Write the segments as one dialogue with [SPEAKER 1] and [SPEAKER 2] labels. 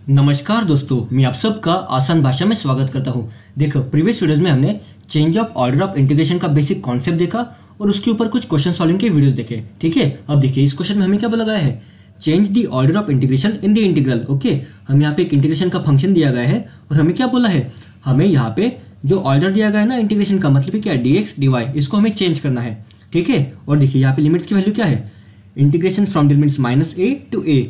[SPEAKER 1] नमस्कार दोस्तों, मैं आप सबका आसान भाषा में स्वागत करता हूं। देखो, प्रीवियस वीडियोस में हमने change of order of integration का बेसिक कॉन्सेप्ट देखा और उसके ऊपर कुछ क्वेश्चन सॉल्विंग के वीडियोस देखे। ठीक है, अब देखिए इस क्वेश्चन में हमें क्या बोला गया है, change the order of integration in the integral. Okay, हमें यहाँ पे एक इंटीग्रेशन का फंक्शन दिया गया है और हमें क्या बोला है, हमें यहाँ पे जो ऑर्डर दिया गया है ना इंटीग्रेशन का, मतलब क्या डी एक्स डी वाई, इसको हमें चेंज करना है। ठीक है, और देखिए यहाँ पे लिमिट्स की वैल्यू क्या है, integration from the limits minus a to a,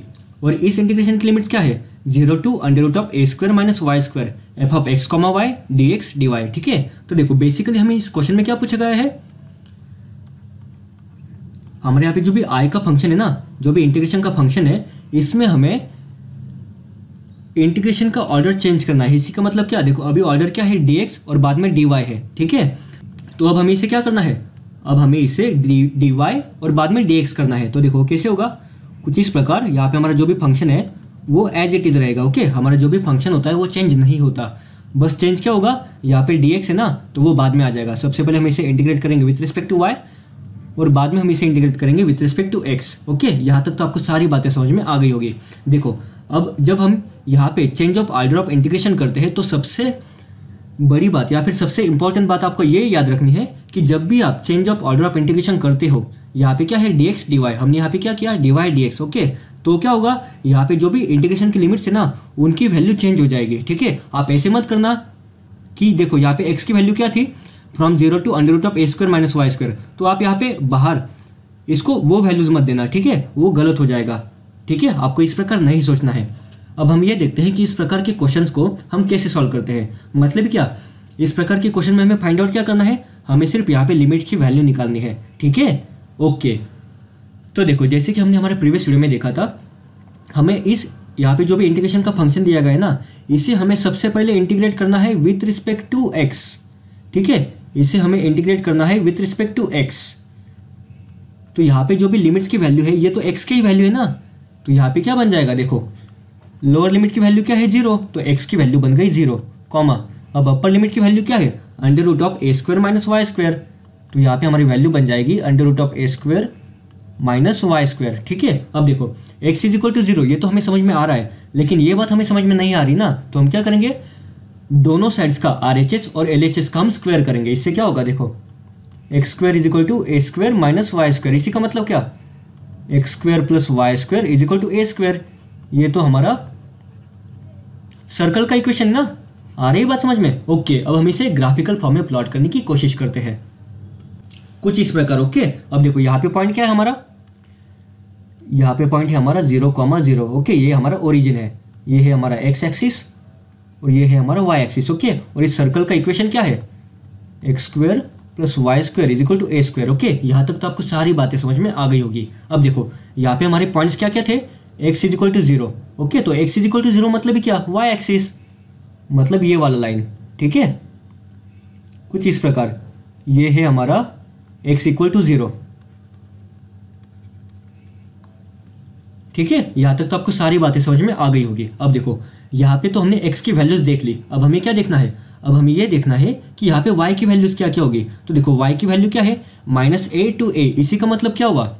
[SPEAKER 1] और इस इंटीग्रेशन की लिमिट्स क्या है, 0 to under root of a square minus y square f of x comma y d x d y. ठीक है, तो देखो बेसिकली हमें इस क्वेश्चन में क्या पूछा गया है, हमारे यहाँ पे जो भी आई का फंक्शन है ना, जो भी इंटीग्रेशन का फंक्शन है, इसमें हमें इंटीग्रेशन का ऑर्डर चेंज करना है। इसी का मतलब क्या, देखो अभी ऑर्डर क्या है, डी एक्स और बाद में डी वाई है। ठीक है, तो अब हमें इसे क्या करना है, अब हमें इसे डी वाई और बाद में डी एक्स करना है। तो देखो कैसे होगा, कुछ इस प्रकार, यहाँ पे हमारा जो भी फंक्शन है वो एज इट इज रहेगा। ओके, हमारा जो भी फंक्शन होता है वो चेंज नहीं होता, बस चेंज क्या होगा, यहाँ पे dx है ना, तो वो बाद में आ जाएगा। सबसे पहले हम इसे इंटीग्रेट करेंगे विथ रिस्पेक्ट टू y और बाद में हम इसे इंटीग्रेट करेंगे with respect to x। Okay, यहाँ तक तो आपको सारी बातें समझ में आ गई होगी। देखो अब जब हम यहाँ पे change of order of integration करते हैं तो सबसे बड़ी बात या फिर सबसे इंपॉर्टेंट बात आपको ये याद रखनी है कि जब भी आप change of order of integration करते हो, यहाँ पे क्या है डी एक्स डी वाई, हमने यहाँ पे क्या किया d y d x. Okay, तो क्या होगा, यहाँ पे जो भी इंटीग्रेशन की लिमिट्स है ना उनकी वैल्यू चेंज हो जाएगी। ठीक है, आप ऐसे मत करना कि देखो यहाँ पे एक्स की वैल्यू क्या थी, from 0 to under root of a square minus y square, तो आप यहाँ पे बाहर इसको वो वैल्यूज मत देना। ठीक है, वो गलत हो जाएगा। ठीक है, आपको इस प्रकार नहीं सोचना है। अब हम ये देखते हैं कि इस प्रकार के क्वेश्चंस को हम कैसे सॉल्व करते हैं। मतलब क्या, इस प्रकार के क्वेश्चन में हमें फाइंड आउट क्या करना है, हमें सिर्फ यहाँ पे लिमिट की वैल्यू निकालनी है। ठीक है, ओके, तो देखो जैसे कि हमने हमारे प्रीवियस वीडियो में देखा था, हमें इस यहाँ पे जो भी इंटीग्रेशन का फंक्शन दिया गया है ना, इसे हमें सबसे पहले इंटीग्रेट करना है विथ रिस्पेक्ट टू एक्स। ठीक है, इसे हमें इंटीग्रेट करना है विथ रिस्पेक्ट टू एक्स। तो यहाँ पे जो भी लिमिट्स की वैल्यू है ये तो एक्स की ही वैल्यू है ना, तो यहाँ पे क्या बन जाएगा, देखो लोअर लिमिट की वैल्यू क्या है 0, तो एक्स की वैल्यू बन गई 0, कॉमा अब अपर लिमिट की वैल्यू क्या है, under root of a square minus y square, तो यहाँ पे हमारी वैल्यू बन जाएगी under root of a square minus y square. ठीक है, अब देखो x इज इक्वल टू 0, ये तो हमें समझ में आ रहा है, लेकिन ये बात हमें समझ में नहीं आ रही ना, तो हम क्या करेंगे, दोनों साइड्स का RHS और LHS का हम स्क्वायर करेंगे। इससे क्या होगा, देखो x square is equal to a square minus y square, इसी का मतलब क्या, x square plus y square is equal to a square. ये तो हमारा सर्कल का इक्वेशन ना, आ रही बात समझ में। ओके, अब हम इसे ग्राफिकल फॉर्म में प्लॉट करने की कोशिश करते हैं कुछ इस प्रकार। ओके, अब देखो यहाँ पे पॉइंट क्या है हमारा, यहाँ पे पॉइंट है हमारा 0,0। ओके, ये हमारा ओरिजिन है, ये है हमारा एक्स एक्सिस और ये है हमारा वाई एक्सिस। ओके, और इस सर्कल का इक्वेशन क्या है, x square plus y square is equal to a square. Okay, यहाँ तक तो आपको सारी बातें समझ में आ गई होगी। अब देखो यहाँ पे हमारे पॉइंट्स क्या क्या थे, x is equal to 0। Okay, तो एक्स इज इक्वल टू 0 मतलब क्या, वाई एक्सिस, मतलब ये वाला लाइन। ठीक है, कुछ इस प्रकार, ये है हमारा x इक्वल टू 0। ठीक है, यहां तक तो आपको सारी बातें समझ में आ गई होगी। अब देखो यहाँ पे तो हमने x की वैल्यूज देख ली, अब हमें क्या देखना है, अब हमें ये देखना है कि यहाँ पे y की वैल्यूज क्या क्या होगी। तो देखो y की वैल्यू क्या है, माइनस ए टू ए, इसी का मतलब क्या हुआ,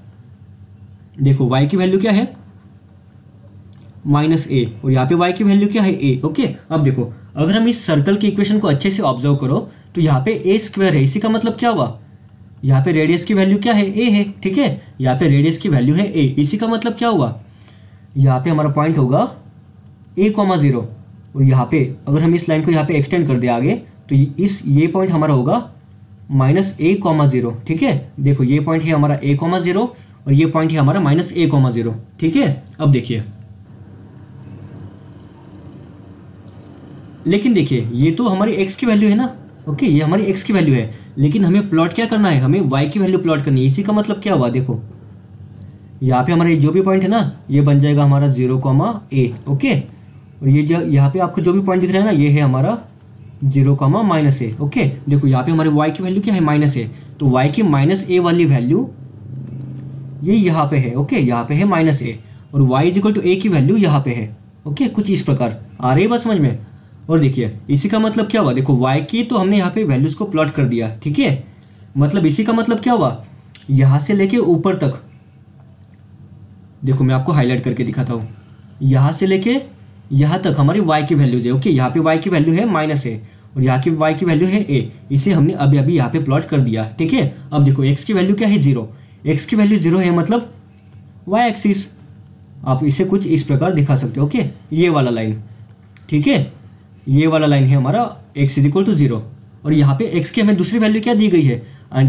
[SPEAKER 1] देखो y की वैल्यू क्या है माइनस ए और यहाँ पे y की वैल्यू क्या है a। ओके, अब देखो अगर हम इस सर्कल की इक्वेशन को अच्छे से ऑब्जर्व करो तो यहाँ पे a स्क्वायर है, इसी का मतलब क्या हुआ, यहाँ पे रेडियस की वैल्यू क्या है, a है। ठीक है, यहाँ पे रेडियस की वैल्यू है a, इसी का मतलब क्या हुआ, यहाँ पे हमारा पॉइंट होगा a,0 और यहाँ पे अगर हम इस लाइन को यहाँ पे एक्सटेंड कर दे आगे तो ये पॉइंट हमारा होगा माइनस a,0। ठीक है, देखो ये पॉइंट है हमारा a,0 और ये पॉइंट है हमारा माइनस a,0। ठीक है, अब देखिए, लेकिन देखिए ये तो हमारी x की वैल्यू है ना। ओके, ये हमारी x की वैल्यू है, लेकिन हमें प्लॉट क्या करना है, हमें y की वैल्यू प्लॉट करनी है। इसी का मतलब क्या हुआ, देखो यहाँ पे हमारे जो भी पॉइंट है ना ये बन जाएगा हमारा 0,a। ओके, और ये जो यहाँ पे आपको जो भी पॉइंट दिख रहा है ना ये है हमारा 0,-a। ओके, देखो यहाँ पे हमारे y की वैल्यू क्या है, माइनस a, तो y की माइनस a वाली वैल्यू ये यहाँ पे है। ओके, यहाँ पे है माइनस a और y is equal to a की वैल्यू यहाँ पे है। ओके, कुछ इस प्रकार आ रही है बात समझ में। और देखिए इसी का मतलब क्या हुआ, देखो y की तो हमने यहाँ पे वैल्यूज को प्लॉट कर दिया। ठीक है, मतलब इसी का मतलब क्या हुआ, यहाँ से लेके ऊपर तक, देखो मैं आपको हाईलाइट करके दिखाता हूँ, यहाँ से लेके यहाँ तक हमारी y की वैल्यूज है। ओके, यहाँ पे y की वैल्यू है -a और यहाँ की y की वैल्यू है a। इसे हमने अभी अभी यहाँ पे प्लॉट कर दिया। ठीक है, अब देखो x की वैल्यू क्या है 0, x की वैल्यू 0 है मतलब y एक्सिस। आप इसे कुछ इस प्रकार दिखा सकते हो। ओके, ये वाला लाइन, ठीक है, ये वाला लाइन है हमारा x इज इक्वल टू 0 और यहाँ पे x की हमें दूसरी वैल्यू क्या दी गई है, √a² -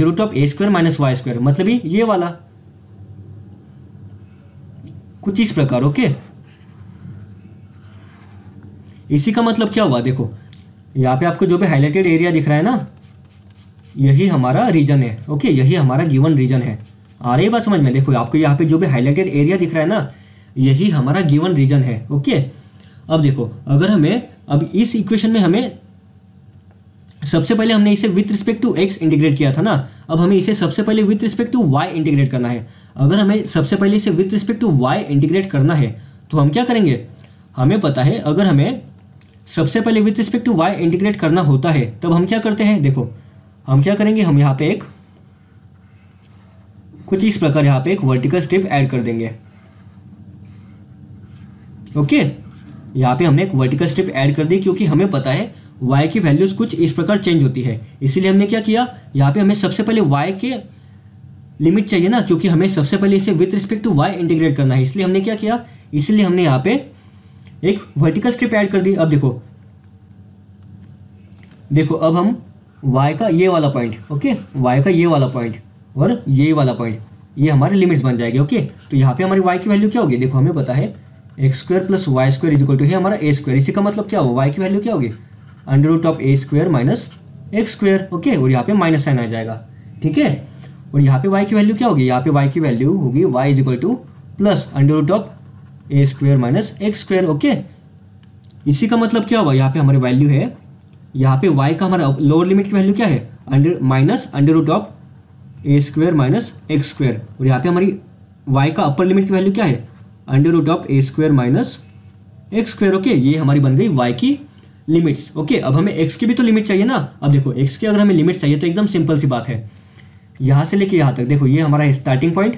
[SPEAKER 1] y², मतलब ये वाला कुछ इस प्रकार। ओके, इसी का मतलब क्या हुआ, देखो यहाँ पे आपको जो भी हाईलाइटेड एरिया दिख रहा है ना, यही हमारा रीजन है। ओके, यही हमारा गिवन रीजन है। आ रही बात समझ में? देखो आपको यहाँ पे जो भी हाईलाइटेड एरिया दिख रहा है ना, यही हमारा गिवन रीजन है। ओके, अब देखो अगर हमें अब इस इक्वेशन में हमें सबसे पहले हमने इसे with respect to x integrate किया था ना, अब हमें इसे सबसे पहले with respect to y integrate करना है। अगर हमें सबसे पहले इसे with respect to y integrate करना है तो हम क्या करेंगे, हमें पता है अगर हमें सबसे पहले with respect to y integrate करना होता है तब हम क्या करते हैं, देखो हम क्या करेंगे, हम यहाँ पे एक कुछ इस प्रकार यहाँ पे एक वर्टिकल स्ट्रिप ऐड कर देंगे। ओके, यहाँ पे हमने एक वर्टिकल स्ट्रिप ऐड कर दी क्योंकि हमें पता है y की वैल्यूज कुछ इस प्रकार चेंज होती है, इसीलिए हमने क्या किया, यहाँ पे हमें सबसे पहले y के लिमिट चाहिए ना, क्योंकि हमें सबसे पहले इसे with respect to y integrate करना है, इसलिए हमने क्या किया, इसलिए हमने यहाँ पे एक वर्टिकल स्ट्रिप ऐड कर दी। अब देखो अब हम y का ये वाला पॉइंट, ओके, y का ये वाला पॉइंट और ये वाला पॉइंट, ये हमारे लिमिट्स बन जाएगी। ओके, तो यहाँ पे हमारी y की वैल्यू क्या होगी, देखो हमें पता है x² + y² is equal to है हमारा a²। इसी का मतलब क्या होगा, y की वैल्यू क्या होगी, √a² - x²। ओके, और यहाँ पे माइनस साइन आ जाएगा। ठीक है, और यहाँ पे y की वैल्यू क्या होगी, यहाँ पे y की वैल्यू होगी y is equal two plus √a² - x²। Okay, इसी का मतलब क्या होगा, यहाँ पे हमारी वैल्यू है, यहाँ पे y का हमारा लोअर लिमिट की वैल्यू क्या है, -√a² - x², और यहाँ पे हमारी y का अपर लिमिट की वैल्यू क्या है, √a² - x²। ओके, ये हमारी बन गई y की लिमिट्स। ओके, अब हमें x की भी तो लिमिट चाहिए ना। अब देखो x की अगर हमें लिमिट चाहिए तो एकदम सिंपल सी बात है, यहाँ से लेके यहाँ तक, देखो ये हमारा स्टार्टिंग पॉइंट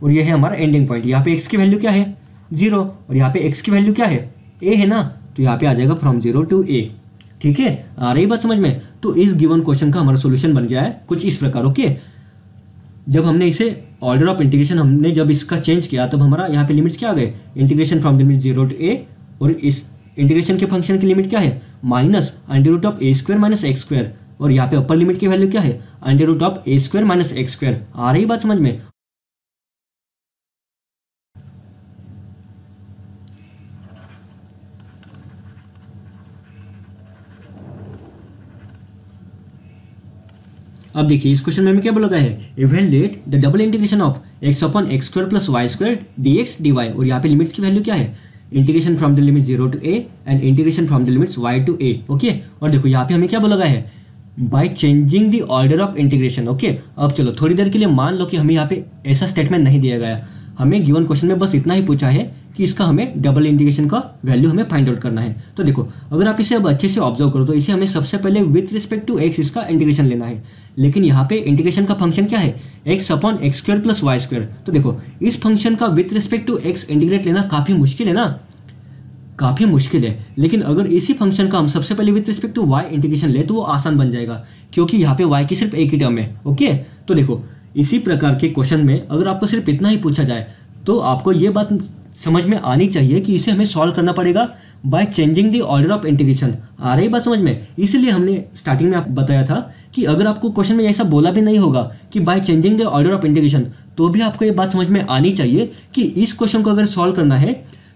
[SPEAKER 1] और ये है हमारा एंडिंग पॉइंट। यहाँ पे x की वैल्यू क्या है 0 और यहाँ पे x की वैल्यू क्या है a है ना, तो यहाँ पे आ जाएगा फ्रॉम 0 to a। ठीक है, आ रही बात समझ में? तो इस गिवन क्वेश्चन का हमारा सोल्यूशन बन गया है कुछ इस प्रकार। ओके, जब हमने इसे ऑर्डर ऑफ इंटीग्रेशन हमने जब इसका चेंज किया तब हमारा यहाँ पे लिमिट्स क्या आ गए, integration from limit 0 to a, और इस इंटीग्रेशन के फंक्शन की लिमिट क्या है, -√a² - x², और यहाँ पे अपर लिमिट की वैल्यू क्या है, √a² - x²। आ रही बात समझ में? अब देखिए इस क्वेश्चन में हमें क्या बोला गया है, evaluate the double integration of x/x² + y² dx dy, और यहाँ पे लिमिट्स की वैल्यू क्या है, integration from the limit 0 to a and integration from the limits y to a। Okay, और देखो यहाँ पे हमें क्या बोला गया है, bye changing the order of integration. Okay, अब चलो थोड़ी देर के लिए मान लो कि हमें यहाँ पे ऐसा स्टेटमेंट नहीं दिया गया, हमें गिवन क्वेश्चन में बस इतना ही पूछा है कि इसका हमें डबल इंटीग्रेशन का वैल्यू हमें फाइंड आउट करना है। तो देखो अगर आप इसे अब अच्छे से ऑब्जर्व करो तो इसे हमें सबसे पहले विथ रिस्पेक्ट टू x इसका इंटीग्रेशन लेना है, लेकिन यहाँ पे इंटीग्रेशन का फंक्शन क्या है, x/x² + y²। तो देखो इस फंक्शन का with respect to x integrate लेना काफ़ी मुश्किल है ना, काफ़ी मुश्किल है, लेकिन अगर इसी फंक्शन का हम सबसे पहले with respect to y integration ले तो वो आसान बन जाएगा, क्योंकि यहाँ पे y की सिर्फ एक ही टर्म है। ओके, तो देखो इसी प्रकार के क्वेश्चन में अगर आपको सिर्फ इतना ही पूछा जाए तो आपको ये बात समझ में आनी चाहिए कि इसे हमें सॉल्व करना पड़ेगा by changing the order of integration. आ रही बात समझ में? इसीलिए हमने स्टार्टिंग में आपको बताया था कि अगर आपको क्वेश्चन में ऐसा बोला भी नहीं होगा कि bye changing the order of integration, तो भी आपको ये बात समझ में आनी चाहिए कि इस क्वेश्चन को अगर सॉल्व करना है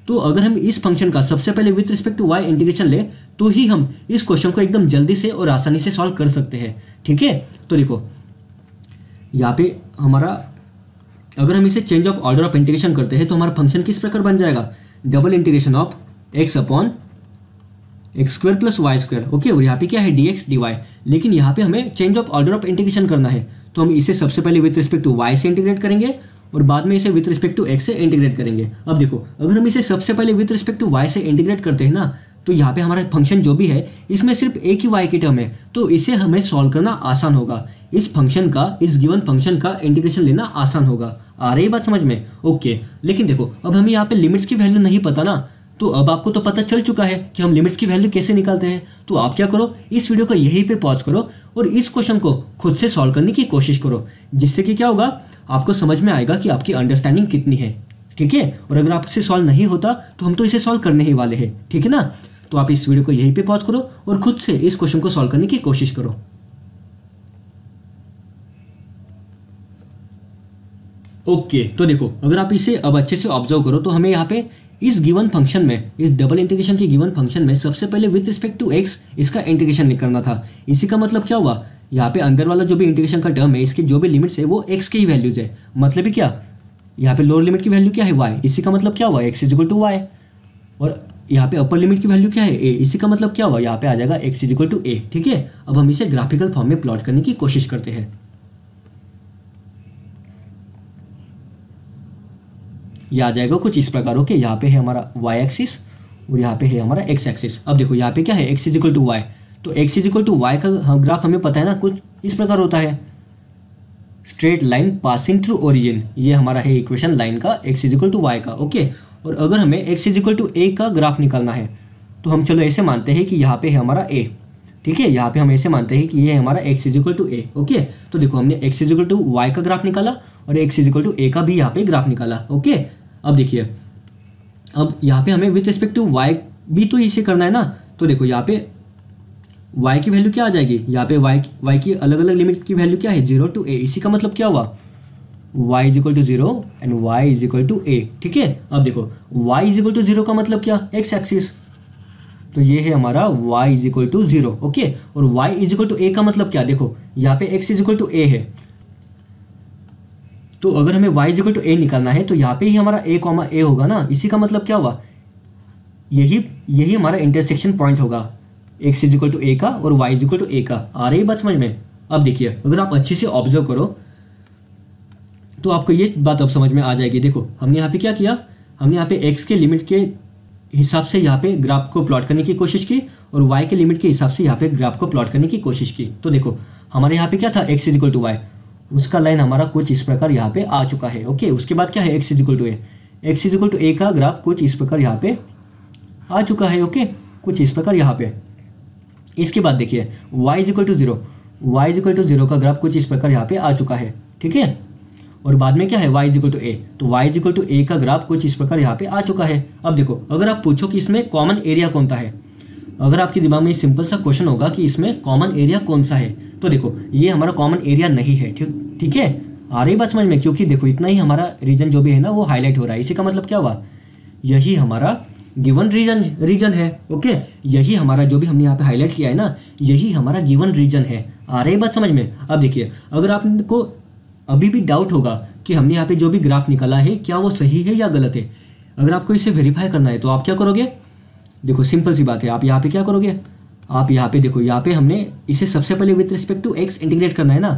[SPEAKER 1] तो अगर हम इस फंक्शन का सबसे पहले with respect to y integration ले तो ही हम इस क्वेश्चन को एकदम जल्दी से और आसानी से सॉल्व कर सकते हैं। ठीक है, तो देखो यहाँ पे हमारा अगर हम इसे change of order of integration करते हैं तो हमारा फंक्शन किस प्रकार बन जाएगा, double integration of x/x² + y²। Okay, और यहाँ पे क्या है dx dy, लेकिन यहाँ पे हमें change of order of integration करना है तो हम इसे सबसे पहले विथ रिस्पेक्ट टू y से इंटीग्रेट करेंगे और बाद में इसे विथ रिस्पेक्ट टू x से इंटीग्रेट करेंगे। अब देखो अगर हम इसे सबसे पहले विथ रिस्पेक्ट टू y से इंटीग्रेट करते हैं ना तो यहाँ पे हमारा फंक्शन जो भी है इसमें सिर्फ एक ही y की टर्म है, तो इसे हमें सॉल्व करना आसान होगा, इस फंक्शन का इस गिवन फंक्शन का इंटीग्रेशन लेना आसान होगा। आ रही बात समझ में? ओके, लेकिन देखो अब हमें यहाँ पे लिमिट्स की वैल्यू नहीं पता ना, तो अब आपको तो पता चल चुका है कि हम लिमिट्स की वैल्यू कैसे निकालते हैं। तो आप क्या करो, इस वीडियो को यहीं पे पॉज करो और इस क्वेश्चन को खुद से सॉल्व करने की कोशिश करो, जिससे कि क्या होगा, आपको समझ में आएगा कि आपकी अंडरस्टैंडिंग कितनी है। ठीक है, और अगर आपसे सॉल्व नहीं होता तो हम तो इसे सॉल्व करने ही वाले हैं। ठीक है ना, तो आप इस वीडियो को यहीं पे पॉज करो और खुद से इस क्वेश्चन को सॉल्व करने की कोशिश करो। ओके, तो देखो अगर आप इसे अब अच्छे से ऑब्जर्व करो तो हमें यहाँ पे इस गिवन फंक्शन में, इस डबल इंटीग्रेशन के गिवन फंक्शन में सबसे पहले विद रिस्पेक्ट टू एक्स इसका इंटीग्रेशन करना था। इसी का मतलब क्या हुआ, यहाँ पे अंदर वाला जो भी इंटीग्रेशन का टर्म है, इसके जो भी लिमिट्स है वो एक्स के ही वैल्यूज है। मतलब ही क्या, यहाँ पे लोअर लिमिट की वैल्यू क्या है, वाई। इसी का मतलब क्या हुआ, x is equal to y. और यहाँ पे अपर लिमिट की वैल्यू क्या है, ए। इसी का मतलब क्या हुआ, यहाँ पे आ जाएगा एक्स इज इक्वल टू ए। ठीक है, अब हम इसे ग्राफिकल फॉर्म में प्लॉट करने की कोशिश करते हैं। यह आ जाएगा कुछ इस प्रकार। ओके, यहाँ पे है हमारा वाई एक्सिस और यहाँ पे है हमारा एक्स एक्सिस। अब देखो यहाँ पे क्या है, x is equal to y. तो x is equal to y का ग्राफ हमें पता है ना, कुछ इस प्रकार होता है, straight line passing through origin. ये हमारा है इक्वेशन लाइन का, x is equal to y का। ओके, और अगर हमें x is equal to a का ग्राफ निकालना है तो हम चलो ऐसे मानते हैं कि यहाँ पे है हमारा ए। ठीक है, यहाँ पे हम ऐसे मानते हैं कि ये है हमारा x is equal to a. Okay, तो देखो हमने x is equal to y का ग्राफ निकाला और x is equal to a का भी यहाँ पे ग्राफ निकाला। ओके, अब देखिए, अब यहाँ पे हमें विथ रिस्पेक्ट टू वाई भी तो इसे करना है ना। तो देखो यहाँ पे y की वैल्यू क्या आ जाएगी, यहाँ पे y की अलग अलग लिमिट की वैल्यू क्या है, 0 टू a। इसी का मतलब क्या हुआ, y is equal to 0 and y is equal to a। ठीक है, अब देखो y इज इक्वल टू 0 का मतलब क्या, x एक्सिस। तो ये है हमारा y is equal to 0। Okay, और y is equal to a का मतलब क्या, देखो यहाँ पे x is equal to a है। तो अगर हमें y is equal to a निकालना है तो यहाँ पे ही हमारा a होगा ना। इसी का मतलब क्या हुआ, यही हमारा इंटरसेक्शन पॉइंट होगा, x is equal to a का और y is equal to a का। आ रही बात समझ में। अब देखिए अगर आप अच्छे से ऑब्जर्व करो तो आपको ये बात अब समझ में आ जाएगी। देखो हमने यहाँ पे क्या किया, हमने यहाँ पे x के लिमिट के हिसाब से यहाँ पे ग्राफ को प्लॉट करने की कोशिश की और y के लिमिट के हिसाब से यहाँ पे ग्राफ को प्लॉट करने की कोशिश की। तो देखो हमारे यहाँ पे क्या था, x is equal to y, उसका लाइन हमारा कुछ इस प्रकार यहाँ पे आ चुका है। ओके, उसके बाद क्या है, x is equal to a, x is equal to a का ग्राफ कुछ इस प्रकार यहाँ पे आ चुका है। ओके, कुछ इस प्रकार यहाँ पे। इसके बाद देखिए y is equal to 0, y is equal to 0 का ग्राफ कुछ इस प्रकार यहाँ पे आ चुका है। ठीक है, और बाद में क्या है, y इज इक्वल टू ए। तो y is equal to a का ग्राफ कुछ इस प्रकार यहाँ पे आ चुका है। अब देखो अगर आप पूछो कि इसमें कॉमन एरिया कौन सा है, अगर आपके दिमाग में सिंपल सा क्वेश्चन होगा कि इसमें कॉमन एरिया कौन सा है, तो देखो ये हमारा कॉमन एरिया नहीं है। ठीक है, आ रही बात समझ में, क्योंकि देखो इतना ही हमारा रीजन जो भी है ना वो हाईलाइट हो रहा है। इसी का मतलब क्या हुआ, यही हमारा गिवन रीजन है। ओके, यही हमारा जो भी हमने यहाँ पे हाईलाइट किया है ना, यही हमारा गिवन रीजन है। आ रही बात समझ में। अब देखिए अगर आपको अभी भी डाउट होगा कि हमने यहाँ पे जो भी ग्राफ निकाला है क्या वो सही है या गलत है, अगर आपको इसे वेरीफाई करना है तो आप क्या करोगे, देखो सिंपल सी बात है, आप यहाँ पे क्या करोगे, आप यहाँ पे देखो, यहाँ पे हमने इसे सबसे पहले with respect to x integrate करना है ना।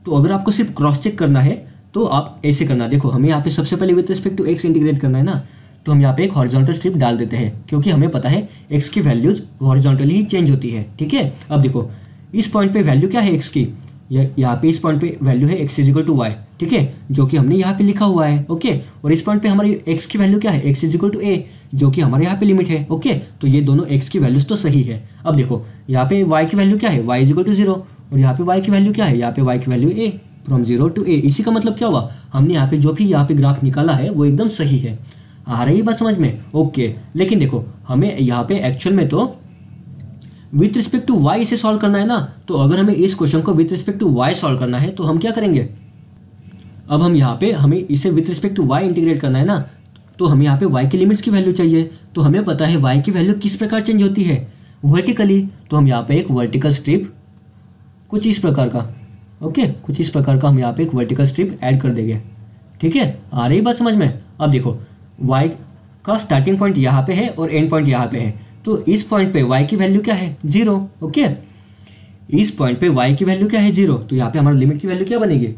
[SPEAKER 1] तो अगर आपको सिर्फ क्रॉस चेक करना है तो आप ऐसे करना, देखो हमें यहाँ पे सबसे पहले with respect to x integrate करना है ना, तो हम यहाँ पे एक हॉरिजॉन्टल स्ट्रिप डाल देते हैं, क्योंकि हमें पता है x की वैल्यूज हॉरिजॉन्टली ही चेंज होती है। ठीक है, अब देखो इस पॉइंट पे वैल्यू क्या है x की, यहाँ पे इस पॉइंट पे वैल्यू है x is equal to y. ठीक है, जो कि हमने यहाँ पे लिखा हुआ है। ओके, और इस पॉइंट पे हमारी x की वैल्यू क्या है, x is equal to a, जो कि हमारे यहाँ पे लिमिट है। ओके, तो ये दोनों x की वैल्यूज तो सही है। अब देखो यहाँ पे y की वैल्यू क्या है, y इज इक्वल टू 0, और यहाँ पे y की वैल्यू क्या है, यहाँ पे y की value a, from 0 to a। इसी का मतलब क्या हुआ, हमने यहाँ पे जो भी यहाँ पे ग्राफ निकाला है वो एकदम सही है। आ रही बात समझ में। ओके, लेकिन देखो हमें यहाँ पे एक्चुअल में तो विथ रिस्पेक्ट टू y इसे सॉल्व करना है ना। तो अगर हमें इस क्वेश्चन को with respect to y solve करना है तो हम क्या करेंगे, अब हम यहाँ पे हमें इसे with respect to y integrate करना है ना, तो हमें यहाँ पे y की लिमिट्स की वैल्यू चाहिए। तो हमें पता है y की वैल्यू किस प्रकार चेंज होती है, वर्टिकली। तो हम यहाँ पे एक वर्टिकल स्ट्रिप कुछ इस प्रकार का, ओके, कुछ इस प्रकार का हम यहाँ पे एक वर्टिकल स्ट्रिप ऐड कर देंगे। ठीक है, आ रही बात समझ में। अब देखो y का स्टार्टिंग पॉइंट यहाँ पे है और एंड पॉइंट यहाँ पे है, तो इस पॉइंट पे y की वैल्यू क्या है, 0। ओके, इस पॉइंट पे y की वैल्यू क्या है, 0। तो यहाँ पे हमारी लिमिट की वैल्यू क्या बनेगी,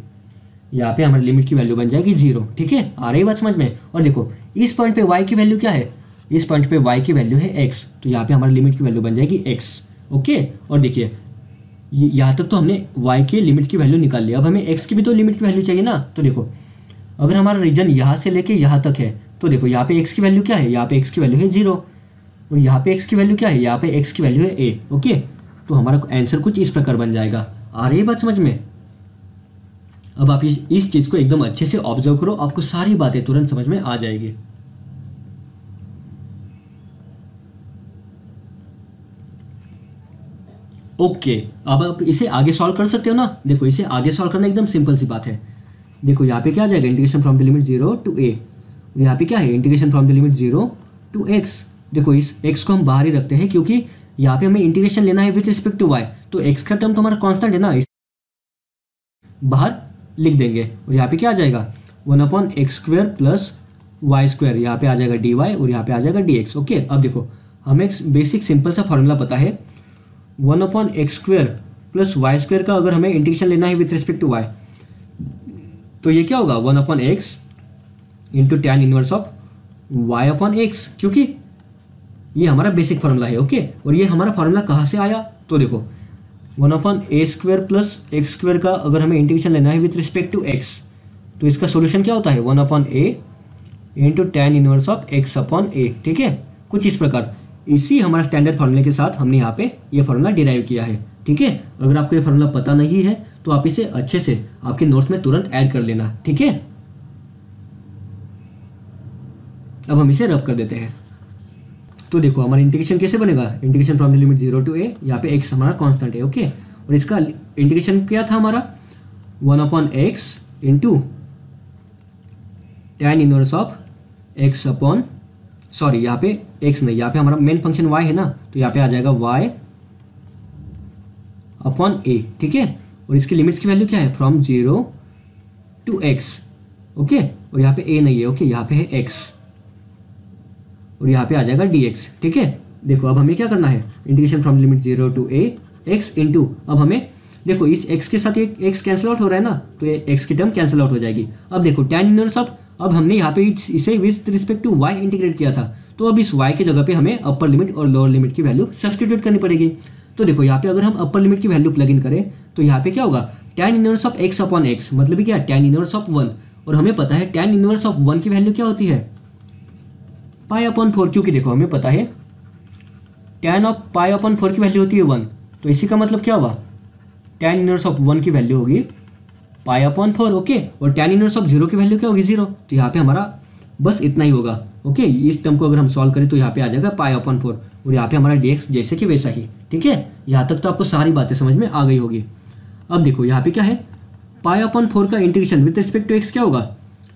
[SPEAKER 1] यहाँ पे हमारी लिमिट की वैल्यू बन जाएगी 0। ठीक है, आ रही बात समझ में। और देखो इस पॉइंट पे y की वैल्यू क्या है, इस पॉइंट पे y की वैल्यू है x, तो यहाँ पे हमारी लिमिट की वैल्यू बन जाएगी x। ओके, और देखिए यहाँ तक तो हमने y के लिमिट की वैल्यू निकाल लिया, अब हमें x की भी तो लिमिट की वैल्यू चाहिए ना। तो देखो अगर हमारा रीजन यहाँ से लेके यहाँ तक है तो देखो यहाँ पे x की वैल्यू क्या है, यहाँ पे x की वैल्यू है 0 और यहाँ पे x की वैल्यू क्या है, यहाँ पे x की वैल्यू है a। ओके, तो हमारा आंसर कुछ इस प्रकार बन जाएगा। आ रही है बात समझ में? अब आप इस चीज़ को एकदम अच्छे से ऑब्जर्व करो, आपको सारी बातें तुरंत समझ में आ जाएगी। ओके, अब आप इसे आगे सॉल्व कर सकते हो ना। देखो इसे आगे सॉल्व करना एकदम सिंपल सी बात है। देखो यहाँ पे क्या आ जाएगा, integration from the limit 0 to a, यहाँ पे क्या है, integration from the limit 0 to x। देखो इस x को हम बाहर ही रखते हैं क्योंकि यहाँ पे हमें इंटीग्रेशन लेना है विथ रिस्पेक्ट टू y, तो x का टर्म तो हमारा कांस्टेंट है ना, इस बाहर लिख देंगे और यहाँ पे क्या आ जाएगा 1/x² प्लस y², यहाँ पे आ जाएगा dy और यहाँ पे आ जाएगा dx। ओके, अब देखो हमें एक बेसिक सिंपल सा फॉर्मूला पता है, 1/x² प्लस y² का अगर हमें इंटीग्रेशन लेना है विथ रिस्पेक्ट टू y, तो ये क्या होगा 1/x into tan inverse of y/x, क्योंकि ये हमारा बेसिक फार्मूला है। ओके, और ये हमारा फार्मूला कहाँ से आया, तो देखो 1/a² प्लस x² का अगर हमें इंटीग्रेशन लेना है विथ रिस्पेक्ट टू x, तो इसका सोल्यूशन क्या होता है 1/a into tan inverse of x/a। ठीक है, कुछ इस प्रकार। इसी हमारा स्टैंडर्ड फार्मूले के साथ हमने यहाँ पे ये फार्मूला डिराइव किया है। ठीक है, अगर आपको ये फार्मूला पता नहीं है तो आप इसे अच्छे से आपके नोट्स में तुरंत ऐड कर लेना। ठीक है, अब हम इसे रब कर देते हैं। तो देखो हमारा इंटीग्रेशन कैसे बनेगा, integration from the limit 0 to a, यहाँ पे x हमारा कांस्टेंट है। ओके, और इसका इंटीग्रेशन क्या था हमारा 1/x into tan inverse of यहाँ पे x नहीं, यहाँ पे हमारा मेन फंक्शन y है ना, तो यहाँ पे आ जाएगा y/a। ठीक है, और इसकी लिमिट्स की वैल्यू क्या है, फ्रॉम 0 टू x। ओके, और यहाँ पे a नहीं है। ओके, यहाँ पे है x और यहाँ पे आ जाएगा dx। ठीक है, देखो अब हमें क्या करना है, integration from limit 0 to a x into, अब हमें देखो इस x के साथ एक x कैंसिल आउट हो रहा है ना, तो ये x की टर्म कैंसिल आउट हो जाएगी। अब देखो tan इनवर्स ऑफ, अब हमने यहाँ पे इसे with respect to y integrate किया था, तो अब इस y की जगह पे हमें अपर लिमिट और लोअर लिमिट की वैल्यू सब्सटीट्यूट करनी पड़ेगी। तो देखो यहाँ पे अगर हम अपर लिमिट की वैल्यू प्लग इन करें तो यहाँ पे क्या होगा, tan इनवर्स ऑफ x/x, मतलब क्या, tan इनवर्स ऑफ 1, और हमें पता है tan इनवर्स ऑफ 1 की वैल्यू क्या होती है, π/4, क्योंकि देखो हमें पता है tan ऑफ π/4 की वैल्यू होती है 1, तो इसी का मतलब क्या हुआ, tan इनवर्स ऑफ 1 की वैल्यू होगी π/4। ओके, और tan इनवर्स ऑफ 0 की वैल्यू क्या होगी 0, तो यहाँ पे हमारा बस इतना ही होगा। ओके, इस टर्म को अगर हम सॉल्व करें तो यहाँ पे आ जाएगा π/4 और यहाँ पे हमारा dx जैसे कि वैसा ही। ठीक है, यहाँ तक तो आपको सारी बातें समझ में आ गई होगी। अब देखो यहाँ पे क्या है, π/4 का integration with respect to x क्या होगा,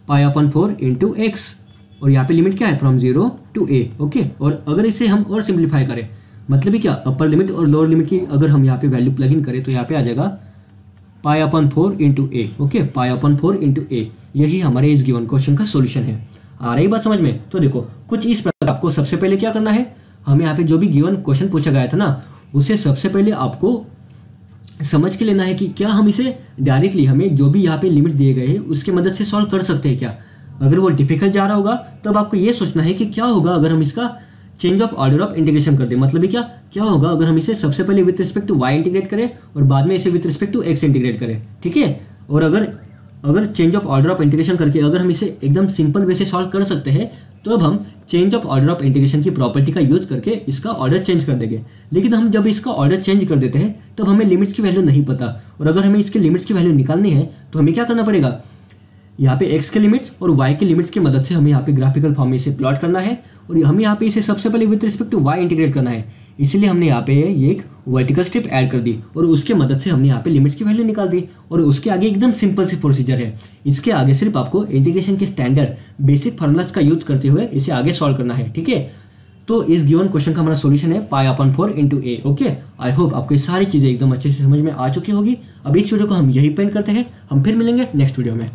[SPEAKER 1] π/4 इंटू x, और यहाँ पे लिमिट क्या है, फ्रॉम 0 टू a। ओके, और अगर इसे हम और सिंप्लीफाई करें, मतलब क्या, अपर लिमिट और लोअर लिमिट की अगर हम यहाँ पे वैल्यू प्लग इन करें तो यहाँ पे आ जाएगा π/4 into a। Okay, π/4 into a, यही हमारे इस गिवन क्वेश्चन का सोल्यूशन है। आ रही बात समझ में? तो देखो कुछ इस प्रकार, आपको सबसे पहले क्या करना है, हमें यहाँ पे जो भी गिवन क्वेश्चन पूछा गया था ना, उसे सबसे पहले आपको समझ के लेना है कि क्या हम इसे डायरेक्टली हमें जो भी यहाँ पे लिमिट दिए गए हैं उसकी मदद से सॉल्व कर सकते हैं क्या। अगर वो डिफिकल्ट जा रहा होगा तब आपको ये सोचना है कि क्या होगा अगर हम इसका change of order of integration कर दें, मतलब क्या होगा अगर हम इसे सबसे पहले with respect to y integrate करें और बाद में इसे with respect to x integrate करें। ठीक है, और अगर change of order of integration करके अगर हम इसे एकदम सिंपल वे से सॉल्व कर सकते हैं तो अब हम change of order of integration की प्रॉपर्टी का यूज करके इसका ऑर्डर चेंज कर देंगे। लेकिन हम जब इसका ऑर्डर चेंज कर देते हैं तब हमें लिमिट्स की वैल्यू नहीं पता, और अगर हमें इसके लिमिट्स की वैल्यू निकालनी है तो हमें क्या करना पड़ेगा, यहाँ पे x के लिमिट्स और y के लिमिट्स की मदद से हमें यहाँ पे ग्राफिकल फॉर्म में इसे प्लॉट करना है और हमें यहाँ पे इसे सबसे पहले with respect to y integrate करना है। इसीलिए हमने यहाँ पे ये एक वर्टिकल स्ट्रिप ऐड कर दी और उसके मदद से हमने यहाँ पे लिमिट्स की वैल्यू निकाल दी, और उसके आगे एकदम सिंपल सी प्रोसीजर है। इसके आगे सिर्फ आपको इंटीग्रेशन के स्टैंडर्ड बेसिक फार्मूलाज का यूज करते हुए इसे आगे सॉल्व करना है। ठीक है, तो इस गिवन क्वेश्चन का हमारा सॉल्यूशन है π/4 into a। Okay, I hope आपको ये सारी चीज़ें एकदम अच्छे से समझ में आ चुकी होगी। अब इस वीडियो को हम यही पेंड करते हैं, हम फिर मिलेंगे नेक्स्ट वीडियो में।